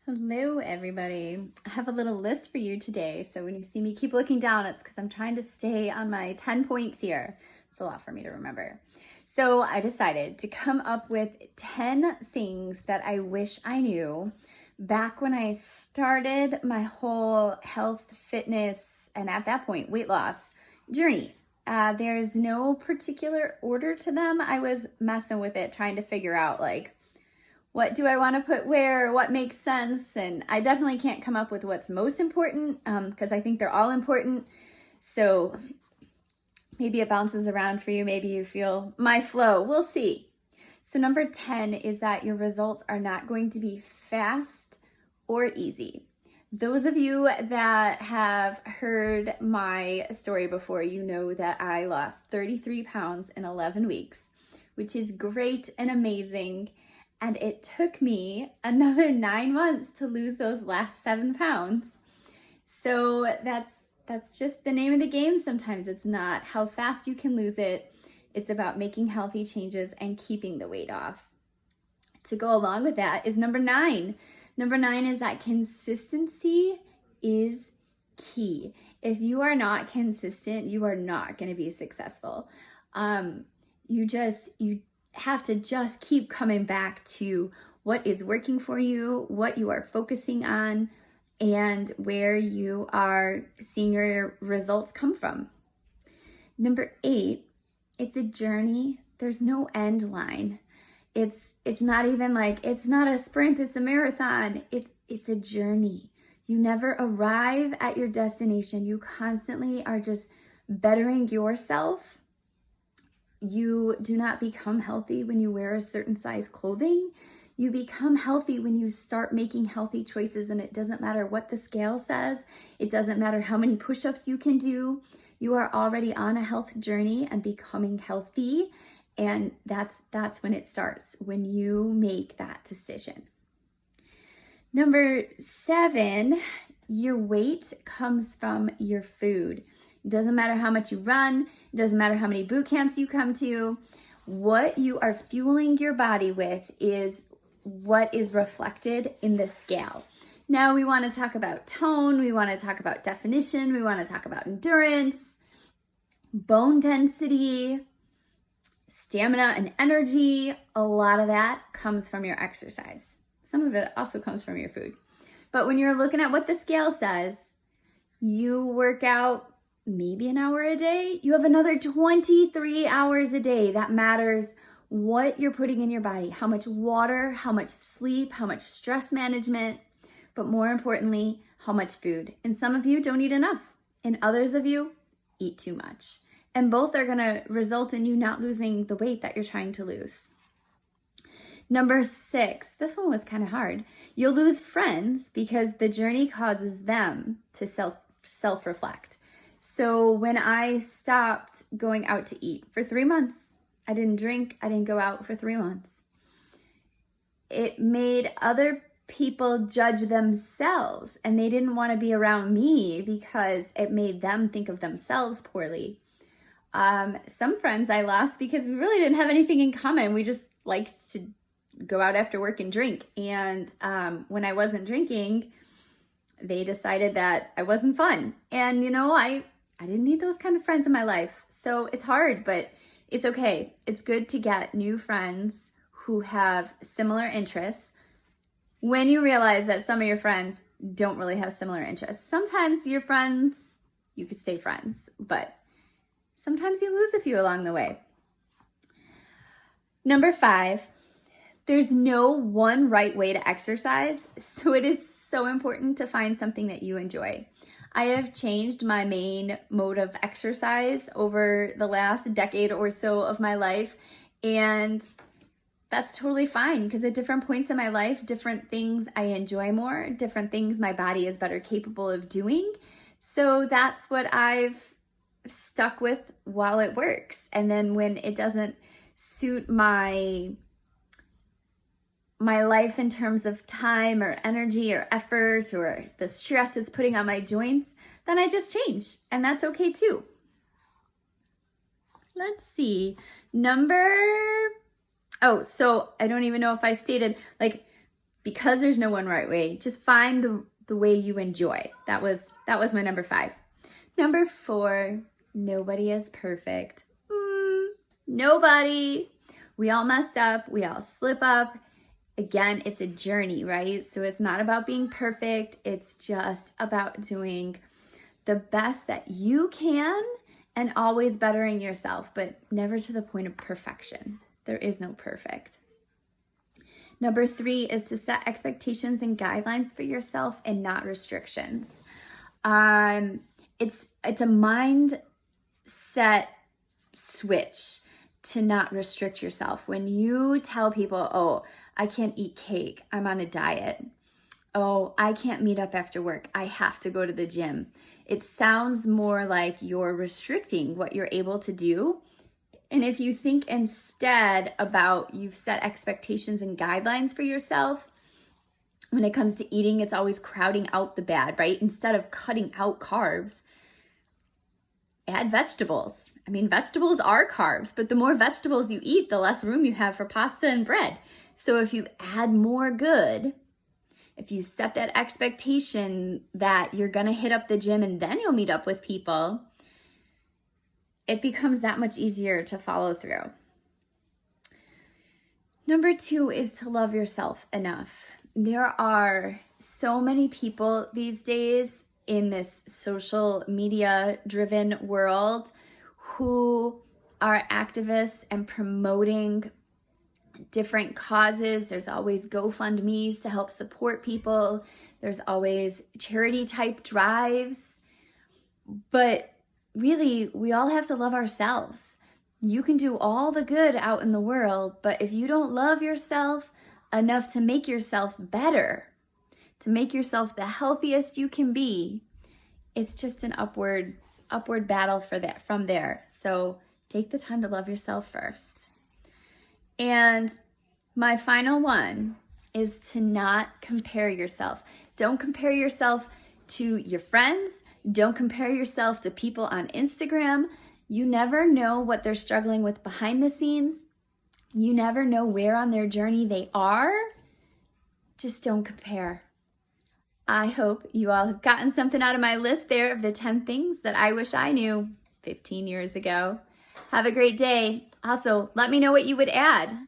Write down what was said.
Hello, everybody. I have a little list for you today. So when you see me keep looking down, it's because I'm trying to stay on my 10 points here. It's a lot for me to remember. So I decided to come up with 10 things that I wish I knew back when I started my whole health, fitness, and at that point, weight loss journey. There's no particular order to them. I was messing with it, trying to figure out what do I want to put where, what makes sense, and I definitely can't come up with what's most important because I think they're all important. So maybe it bounces around for you. Maybe you feel my flow. We'll see. So number 10 is that your results are not going to be fast or easy. Those of you that have heard my story before, you know that I lost 33 pounds in 11 weeks, which is great and amazing. And it took me another 9 months to lose those last 7 pounds. So that's just the name of the game sometimes. It's not how fast you can lose it. It's about making healthy changes and keeping the weight off. To go along with that is number 9. Number 9 is that consistency is key. If you are not consistent, you are not going to be successful. You have to just keep coming back to what is working for you, what you are focusing on, and where you are seeing your results come from. Number 8, it's a journey. There's no end line. It's not even it's not a sprint, it's a marathon. It's a journey. You never arrive at your destination. You constantly are just bettering yourself. You do not become healthy when you wear a certain size clothing. You become healthy when you start making healthy choices, and it doesn't matter what the scale says. It doesn't matter how many push-ups you can do. You are already on a health journey and becoming healthy, and that's when it starts, when you make that decision. Number 7, your weight comes from your food. It doesn't matter how much you run. It doesn't matter how many boot camps you come to. What you are fueling your body with is what is reflected in the scale. Now we want to talk about tone. We want to talk about definition. We want to talk about endurance, bone density, stamina and energy. A lot of that comes from your exercise. Some of it also comes from your food. But when you're looking at what the scale says, you work out maybe an hour a day, you have another 23 hours a day. That matters what you're putting in your body, how much water, how much sleep, how much stress management, but more importantly, how much food. And some of you don't eat enough, and others of you eat too much. And both are gonna result in you not losing the weight that you're trying to lose. Number 6, this one was kind of hard. You'll lose friends because the journey causes them to self-reflect. So when I stopped going out to eat for 3 months, I didn't drink, I didn't go out for 3 months. It made other people judge themselves, and they didn't want to be around me because it made them think of themselves poorly. Some friends I lost because we really didn't have anything in common. We just liked to go out after work and drink. And when I wasn't drinking, they decided that I wasn't fun. And I didn't need those kind of friends in my life. So it's hard, but it's okay. It's good to get new friends who have similar interests when you realize that some of your friends don't really have similar interests. Sometimes your friends, you could stay friends, but sometimes you lose a few along the way. Number 5, there's no one right way to exercise, so it is so important to find something that you enjoy. I have changed my main mode of exercise over the last decade or so of my life, and that's totally fine because at different points in my life, different things I enjoy more, different things my body is better capable of doing. So that's what I've stuck with while it works. And then when it doesn't suit my life in terms of time or energy or effort or the stress it's putting on my joints, then I just change, and that's okay too. Let's see. So I don't even know if I stated, because there's no one right way, just find the way you enjoy. That was my number 5. Number 4, nobody is perfect. Nobody. We all mess up. We all slip up. Again, it's a journey, right? So it's not about being perfect. It's just about doing the best that you can and always bettering yourself, but never to the point of perfection. There is no perfect. Number 3 is to set expectations and guidelines for yourself and not restrictions. It's a mindset switch to not restrict yourself. When you tell people, oh, I can't eat cake, I'm on a diet. Oh, I can't meet up after work, I have to go to the gym. It sounds more like you're restricting what you're able to do. And if you think instead about you've set expectations and guidelines for yourself, when it comes to eating, it's always crowding out the bad, right? Instead of cutting out carbs, add vegetables. I mean, vegetables are carbs, but the more vegetables you eat, the less room you have for pasta and bread. So if you add more good, if you set that expectation that you're going to hit up the gym and then you'll meet up with people, it becomes that much easier to follow through. Number 2 is to love yourself enough. There are so many people these days in this social media driven world who are activists and promoting different causes. There's always GoFundMe's to help support people. There's always charity type drives. But really, we all have to love ourselves. You can do all the good out in the world, but if you don't love yourself enough to make yourself better, to make yourself the healthiest you can be, it's just an upward battle from there. So take the time to love yourself first. And my final one is to not compare yourself. Don't compare yourself to your friends. Don't compare yourself to people on Instagram. You never know what they're struggling with behind the scenes. You never know where on their journey they are. Just don't compare. I hope you all have gotten something out of my list there of the 10 things that I wish I knew 15 years ago. Have a great day. Also, let me know what you would add.